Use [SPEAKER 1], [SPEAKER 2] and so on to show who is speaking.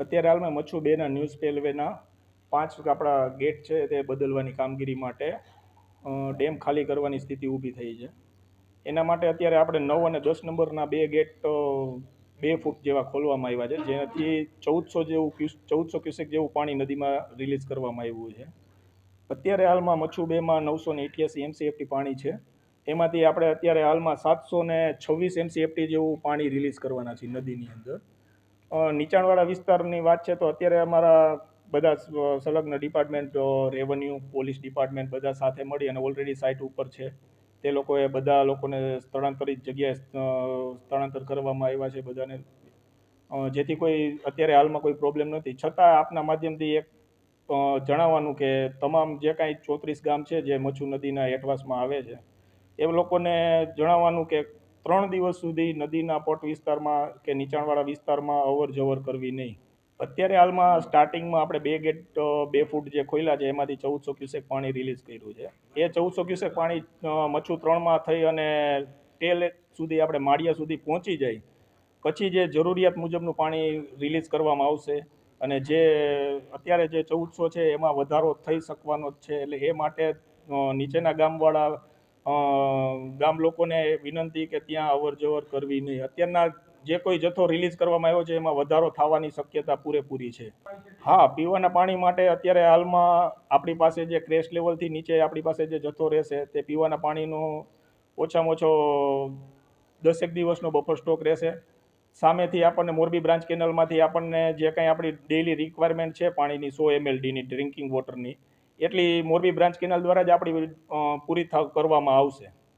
[SPEAKER 1] અત્યારે હાલમાં મચ્છુ 2ના ન્યૂઝ સ્પેલવેના 5 આપણા ગેટ છે તે બદલવાની કામગીરી માટે ડેમ ખાલી કરવાની સ્થિતિ ઊભી થઈ છે. એના માટે અત્યારે આપણે 9 અને 10 નંબરના 2 ગેટ 2 ફૂટ જેવા ખોલવામાં આવ્યા છે, જેનાથી 1400 ક્યુસેક જેવું પાણી નદીમાં રિલીઝ કરવામાં આવ્યું છે. અત્યારે હાલમાં મચ્છુ 2માં 988 MCFT પાણી છે. એમાંથી આપણે અત્યારે હાલમાં 726 MCFT જેવું પાણી રિલીઝ કરવાના છે નદીની અંદર. નીચાણવાળા વિસ્તારની વાત છે તો અત્યારે અમારા બધા સંલગ્ન ડિપાર્ટમેન્ટ, રેવન્યુ, પોલીસ ડિપાર્ટમેન્ટ બધા સાથે મળી અને ઓલરેડી સાઇટ ઉપર છે. તે લોકોએ બધા લોકોને સ્થળાંતરિત જગ્યાએ સ્થળાંતર કરવામાં આવ્યા છે બધાને, જેથી કોઈ અત્યારે હાલમાં કોઈ પ્રોબ્લેમ નથી. છતાં આપના માધ્યમથી એક જણાવવાનું કે તમામ જે કાંઈ 34 ગામ છે જે મચ્છુ નદીના હેઠવાસમાં આવે છે એ લોકોને જણાવવાનું કે 3 દિવસ સુધી નદીના પટ વિસ્તારમાં કે નીચાણવાળા વિસ્તારમાં અવર જવર કરવી નહીં. અત્યારે હાલમાં સ્ટાર્ટિંગમાં આપણે 2 ગેટ 2 ફૂટ જે ખોલ્યા છે એમાંથી 1400 ક્યુસેક પાણી રિલીઝ કર્યું છે. એ 1400 ક્યુસેક પાણી મચ્છુ 3માં થઈ અને ટેલ સુધી આપણે માળિયા સુધી પહોંચી જાય પછી જે જરૂરિયાત મુજબનું પાણી રિલીઝ કરવામાં આવશે. અને જે અત્યારે જે 1400 છે એમાં વધારો થઈ શકવાનો જ છે, એટલે એ માટે નીચેના ગામવાળા ગામ લોકોને વિનંતી કે ત્યાં અવર જવર કરવી નહીં. અત્યારના જે કોઈ જથ્થો રિલીઝ કરવામાં આવ્યો છે એમાં વધારો થવાની શક્યતા પૂરેપૂરી છે. હા, પીવાના પાણી માટે અત્યારે હાલમાં આપણી પાસે જે ક્રેશ લેવલથી નીચે આપણી પાસે જે જથ્થો રહેશે તે પીવાના પાણીનો ઓછામાં ઓછો 10 દિવસનો બફર સ્ટોક રહેશે. સામેથી આપણને મોરબી બ્રાન્ચ કેનલમાંથી આપણને જે કાંઈ આપણી ડેઇલી રિક્વાયરમેન્ટ છે પાણીની 100 mldની ડ્રિંકિંગ વોટરની, એટલી મોરબી બ્રાન્ચ કેનલ દ્વારા જ આપણી પૂરી કરવામાં આવશે.